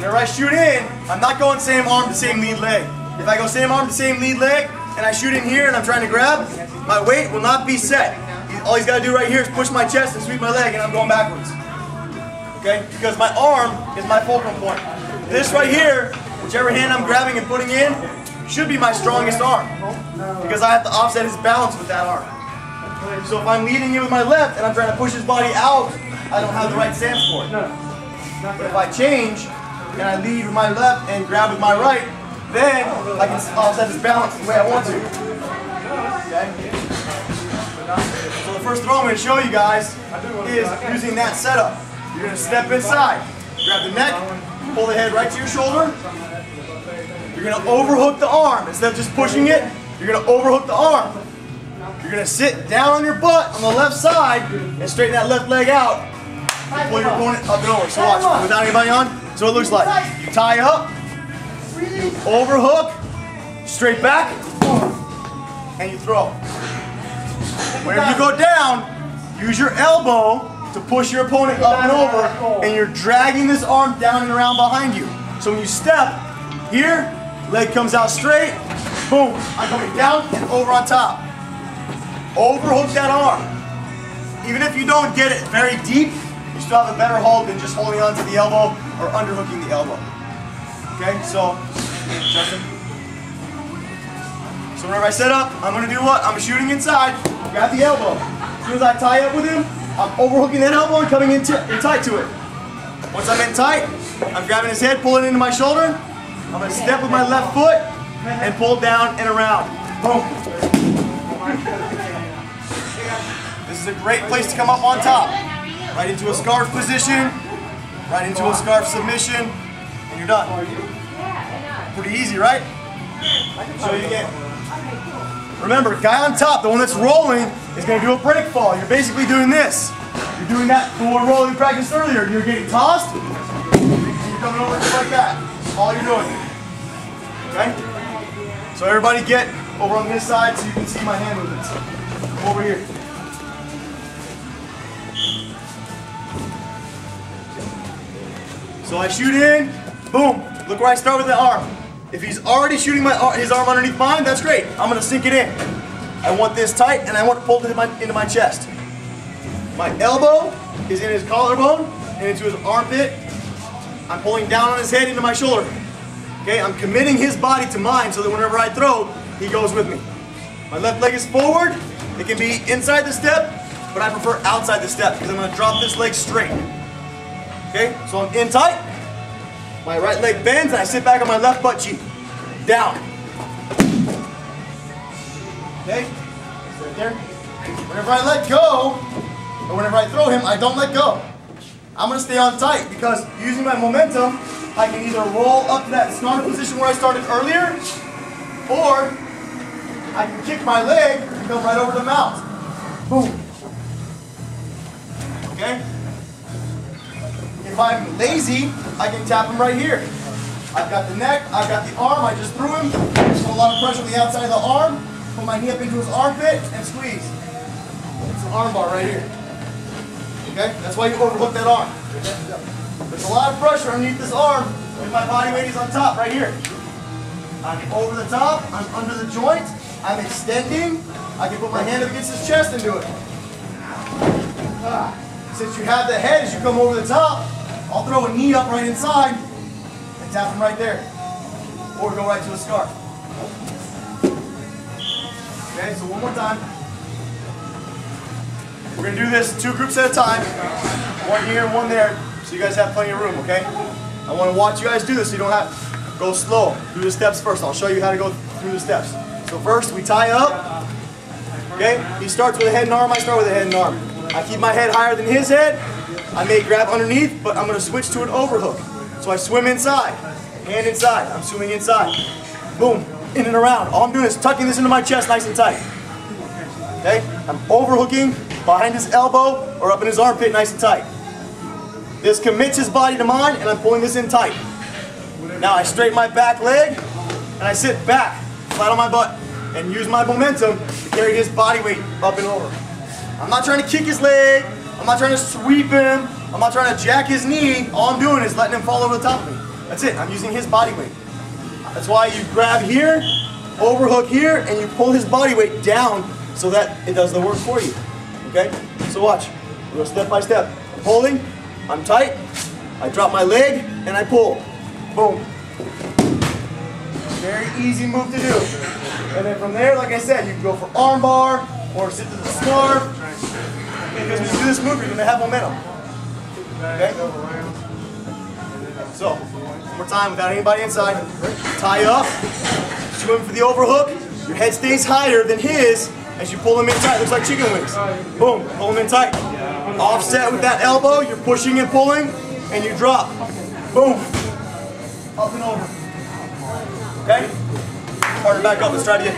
Whenever I shoot in, I'm not going same arm to same lead leg. If I go same arm to same lead leg, and I shoot in here and I'm trying to grab, my weight will not be set. All he's got to do right here is push my chest and sweep my leg, and I'm going backwards. Okay? Because my arm is my fulcrum point. This right here, whichever hand I'm grabbing and putting in, should be my strongest arm. Because I have to offset his balance with that arm. So if I'm leading in with my left and I'm trying to push his body out, I don't have the right stance for it. But if I change and I lead with my left and grab with my right, then I can offset his balance the way I want to. Okay? So the first throw I'm going to show you guys is using that setup. You're going to step inside, grab the neck, pull the head right to your shoulder. You're going to overhook the arm. Instead of just pushing it, you're going to overhook the arm. You're going to sit down on your butt on the left side and straighten that left leg out. And pull your opponent up and over. So watch, without anybody on, so it looks like. You tie up, overhook, straight back, and you throw. Whenever you go down, use your elbow to push your opponent up and over, and you're dragging this arm down and around behind you. So when you step here, leg comes out straight, boom, I'm coming down and over on top. Overhook that arm. Even if you don't get it very deep, you still have a better hold than just holding onto the elbow or underhooking the elbow. Okay, so, Justin. So whenever I set up, I'm going to do what? I'm shooting inside, grab the elbow. As soon as I tie up with him, I'm overhooking that elbow and coming in tight to it. Once I'm in tight, I'm grabbing his head, pulling into my shoulder. I'm going to step with my left foot and pull down and around. Boom. This is a great place to come up on top. Right into a scarf position, right into a scarf submission, and you're done. Pretty easy, right? I can show you again. Remember, guy on top, the one that's rolling, is going to do a break fall. You're basically doing this. You're doing that forward roll we practiced earlier. You're getting tossed, and you're coming over just like that. That's all you're doing. Okay? So everybody get over on this side so you can see my hand movements. Come over here. So I shoot in, boom. Look where I start with the arm. If he's already shooting his arm underneath mine, that's great. I'm going to sink it in. I want this tight, and I want to pull it into my chest. My elbow is in his collarbone and into his armpit. I'm pulling down on his head into my shoulder. Okay, I'm committing his body to mine so that whenever I throw, he goes with me. My left leg is forward. It can be inside the step, but I prefer outside the step because I'm going to drop this leg straight. Okay, so I'm in tight. My right leg bends and I sit back on my left butt cheek. Down. Okay? Right there. Whenever I let go, or whenever I throw him, I don't let go. I'm going to stay on tight because using my momentum, I can either roll up to that scarf position where I started earlier, or I can kick my leg and come right over the mount. Boom. Okay? If I'm lazy, I can tap him right here. I've got the neck, I've got the arm, I just threw him. Just put a lot of pressure on the outside of the arm, put my knee up into his armpit, and squeeze. It's an arm bar right here. Okay? That's why you overhook that arm. There's a lot of pressure underneath this arm, and my body weight is on top right here. I'm over the top, I'm under the joint, I'm extending. I can put my hand up against his chest and do it. Since you have the head as you come over the top, I'll throw a knee up right inside and tap him right there. Or go right to a scarf. Okay, so one more time. We're going to do this 2 groups at a time. One here and one there, so you guys have plenty of room, okay? I want to watch you guys do this so you don't have to go slow. Do the steps first. I'll show you how to go through the steps. So first, we tie up. Okay? He starts with a head and arm, I start with a head and arm. I keep my head higher than his head. I may grab underneath, but I'm going to switch to an overhook. So I swim inside, hand inside. I'm swimming inside. Boom, in and around. All I'm doing is tucking this into my chest nice and tight. Okay? I'm overhooking behind his elbow or up in his armpit nice and tight. This commits his body to mine, and I'm pulling this in tight. Now I straighten my back leg, and I sit back, flat on my butt, and use my momentum to carry his body weight up and over. I'm not trying to kick his leg, I'm not trying to sweep him, I'm not trying to jack his knee. All I'm doing is letting him fall over the top of me. That's it. I'm using his body weight. That's why you grab here, overhook here, and you pull his body weight down so that it does the work for you. Okay? So watch. We go step by step. I'm holding, I'm tight, I drop my leg, and I pull. Boom. Very easy move to do. And then from there, like I said, you can go for arm bar or sit to the scarf. Because when you do this move, you're going to have momentum. Okay? So, one more time without anybody inside. Tie up, swim for the overhook. Your head stays higher than his as you pull him in tight. Looks like chicken wings. Boom, pull him in tight. Offset with that elbow, you're pushing and pulling, and you drop. Boom. Up and over. Okay? Partner back up, let's try it again.